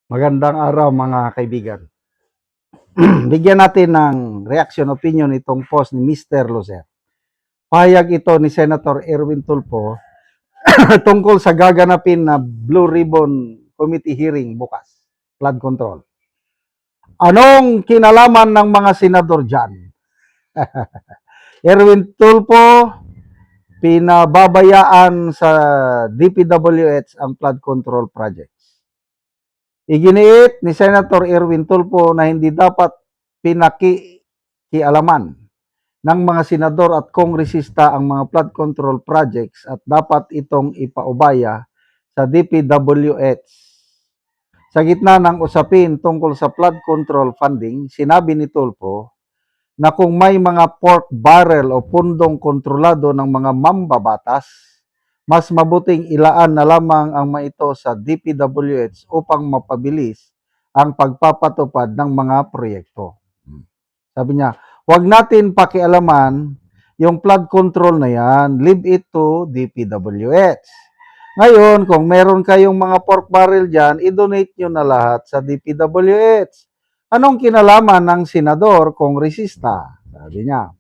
Magandang araw mga kaibigan. Bigyan natin ng reaction opinion itong post ni Mr. Loser. Pahayag ito ni Senator Erwin Tulfo tungkol sa gaganapin na Blue Ribbon Committee hearing bukas, flood control. Anong kinalaman ng mga senador dyan? Erwin Tulfo, pinababayaan sa DPWH ang flood control projects. Iginiit ni Senator Erwin Tulfo na hindi dapat pinakialaman ng mga senador at kongresista ang mga flood control projects at dapat itong ipaubaya sa DPWH. Sa gitna ng usapin tungkol sa flood control funding, sinabi ni Tulfo na kung may mga pork barrel o pundong kontrolado ng mga mambabatas, mas mabuting ilaan na lamang ang maito sa DPWH upang mapabilis ang pagpapatupad ng mga proyekto. Sabi niya, huwag natin pakialaman yung flood control na yan, leave it to DPWH. Ngayon, kung meron kayong mga pork barrel dyan, i-donate nyo na lahat sa DPWH. Anong kinalaman ng senador, kongresista? Sabi niya.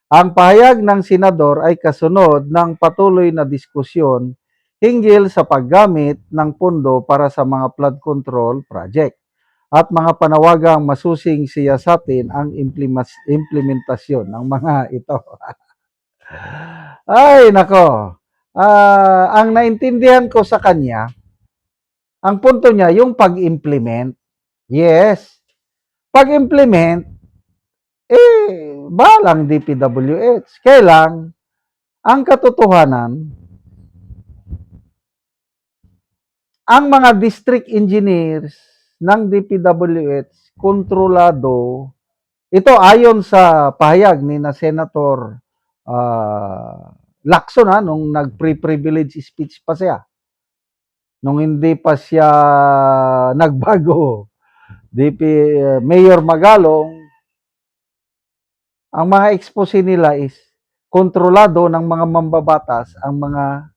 Ang pahayag ng senador ay kasunod ng patuloy na diskusyon hinggil sa paggamit ng pondo para sa mga flood control project at mga panawagang masusing siyasatin ang implementasyon ng mga ito. Ay, nako. Ang naintindihan ko sa kanya, ang punto niya, yung pag-implement. Yes. Pag-implement, balang DPWH. Kailang, ang katotohanan, ang mga district engineers ng DPWH kontrolado, ito ayon sa pahayag ni na Senator Lacson nung nag-pre-privilege speech pa siya. Nung hindi pa siya nagbago, Mayor Magalong, ang mga expose nila is kontrolado ng mga mambabatas ang mga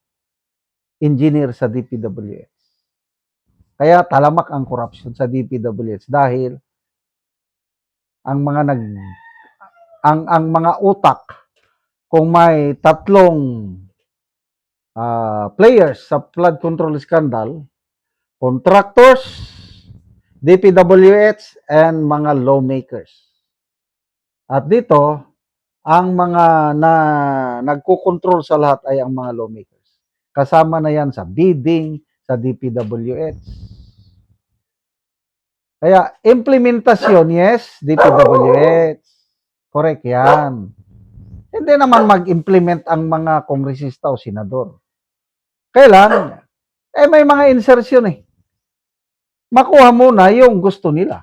engineer sa DPWH. Kaya talamak ang corruption sa DPWH dahil ang mga utak, kung may tatlong players sa flood control scandal, contractors, DPWH, and mga lawmakers. At dito, ang mga nagkukontrol sa lahat ay ang mga lawmakers. Kasama na yan sa bidding, sa DPWH. Kaya, implementasyon, yes, DPWH. Correct yan. Hindi naman mag-implement ang mga kongresista o senador. Kailan? May mga insertion eh. Makuha muna yung gusto nila.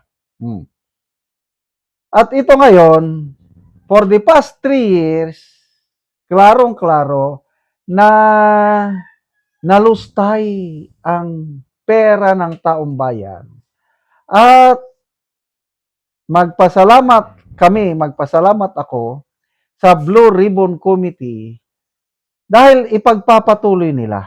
At ito ngayon, for the past 3 years, klarong-klaro na nalustay ang pera ng taong bayan. At magpasalamat ako sa Blue Ribbon Committee dahil ipagpapatuloy nila.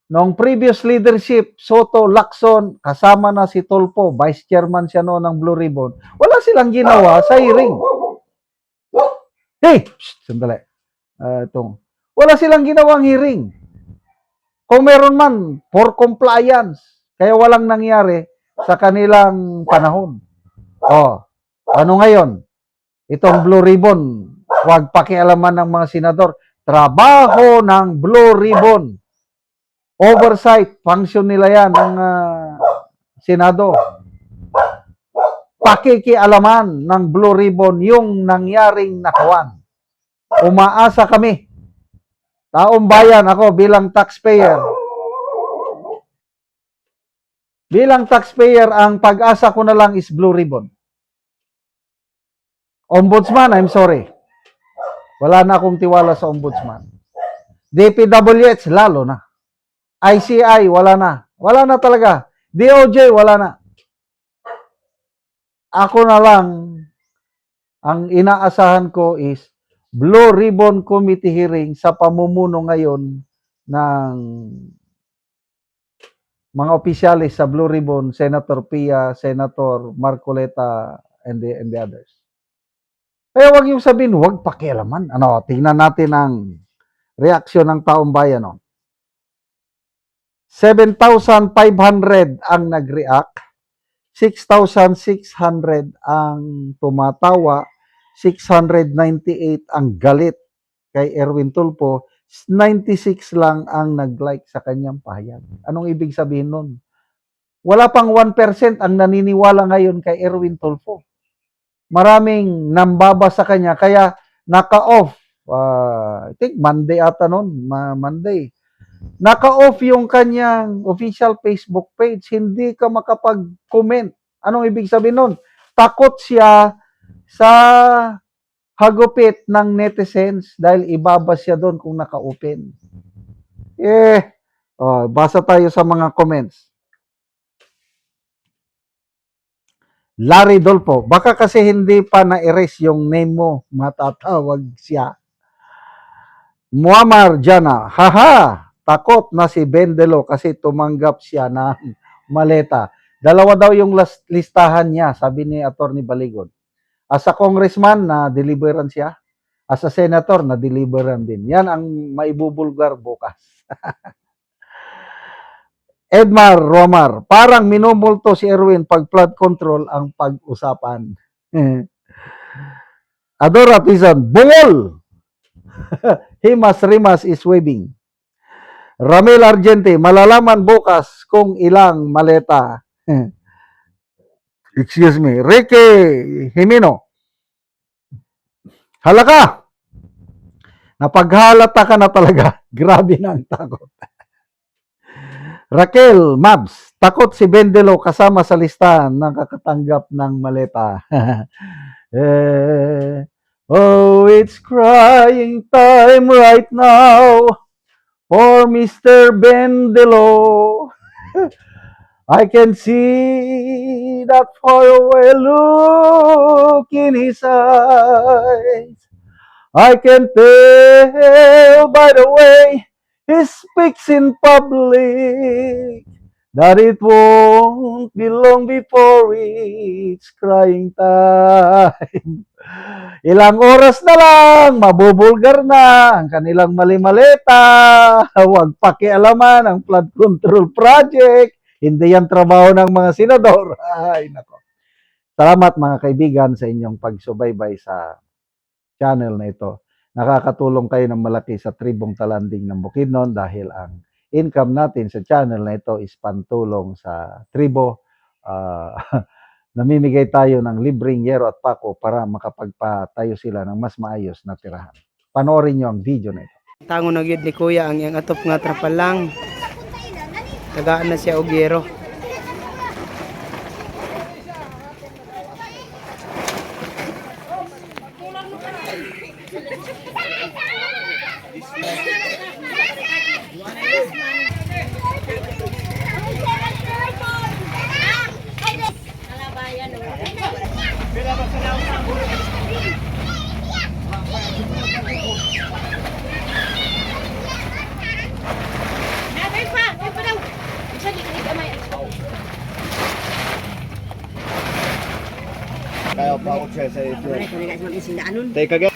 Noong previous leadership, Soto, Lacson, kasama na si Tulfo, vice chairman siya noon ng Blue Ribbon, wala silang ginawa sa hearing. Hey! Sandali. Wala silang ginawang hearing. Kung meron man, for compliance. Kaya walang nangyari sa kanilang panahon. Ano ngayon? Itong Blue Ribbon, huwag pakialaman ng mga senador. Trabaho ng Blue Ribbon. Oversight, function nila yan ng Senado. Pakikialaman ng Blue Ribbon yung nangyaring nakawan. Umaasa kami, taong bayan, ako bilang taxpayer. Bilang taxpayer, ang pag-asa ko na lang is Blue Ribbon. Ombudsman, I'm sorry. Wala na akong tiwala sa ombudsman. DPWH, lalo na. ICI, wala na. Wala na talaga. DOJ, wala na. Ako na lang, ang inaasahan ko is Blue Ribbon Committee hearing sa pamumuno ngayon ng mga opisyalis sa Blue Ribbon, Senator Pia, Senator Marcoleta, and the others. Kaya wag yung sabihin, wag pakialaman. Ano, tingnan natin ang reaksyon ng taong bayan. No? 7,500 ang nag-react, 6,600 ang tumatawa, 698 ang galit kay Erwin Tulfo, 96 lang ang nag-like sa kanyang pahayag. Anong ibig sabihin nun? Wala pang 1% ang naniniwala ngayon kay Erwin Tulfo. Maraming nambaba sa kanya, kaya naka-off. I think Monday ata nun, Monday. Naka-off yung kanyang official Facebook page. Hindi ka makapag-comment. Anong ibig sabihin nun? Takot siya sa hagupit ng netizens dahil ibabas siya doon kung naka-open. Basa tayo sa mga comments. Larry Dolpo, baka kasi hindi pa na-erase yung name mo, matatawag siya. Muammar Jana, haha, takot na si Bendelo kasi tumanggap siya ng maleta. Dalawa daw yung listahan niya, sabi ni Attorney Baligon. As a congressman, na-deliveran siya. As a senator, na-deliveran din. Yan ang maibubulgar bukas. Edmar Romar, parang minumulto si Erwin pag flood control ang pag-usapan. Adora Tizon, bungol! Himas Rimas is waving. Ramel Argente, malalaman bukas kung ilang maleta. Excuse me. Ricky Jimeno, halaka! Napaghalata ka na talaga. Grabe na ang takot. Raquel Mabs, takot si Bendelo kasama sa listahan ng kakatanggap ng maleta. Oh, it's crying time right now for Mr. Bendelo. I can see that far away look in his eyes. I can tell by the way he speaks in public that it won't be long before it's crying time. Ilang oras na lang, mabubulgar na ang kanilang mali-maleta. Huwag pakialaman ang flood control project. Hindi yan trabaho ng mga senador. Ay, nako. Salamat mga kaibigan sa inyong pagsubaybay sa channel na ito. Nakakatulong kayo ng malaki sa tribong talanding ng Bukidnon dahil ang income natin sa channel na ito is pantulong sa tribo. Namimigay tayo ng libreng yero at pako para makapagpatayo sila ng mas maayos na tirahan. Panoorin nyo ang video na ito. Tango na gyud ni Kuya ang iyang atop nga trapalang. Tagaan na siya og yero. Kaya pa ako siya sa ito. Teka ka.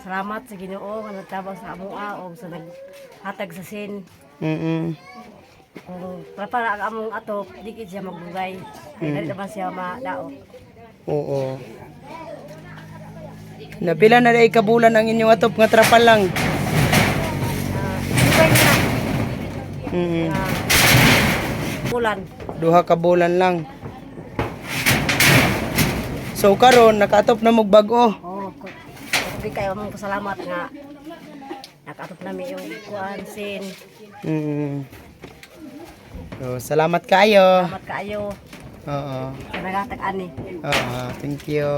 Salamat sa Ginoo nga nagtabang sa amoa o sa naghatag sa sin. Kung para ang among atop, dikit siya magbugay. Dali naman siya madaot. Oo. Napila na dai kabulan ang inyong atop nga trapalang. Bugay na. Mm. Bulan. Duha ka bulan lang. So karon nakaatop na mog bag-o. Oh, hindi kayo mong pasalamat nga Nakaatop namin yung kuan sin. So, salamat kayo. Salamat kaayo Oo. sa nagatag ani. Oo, thank you.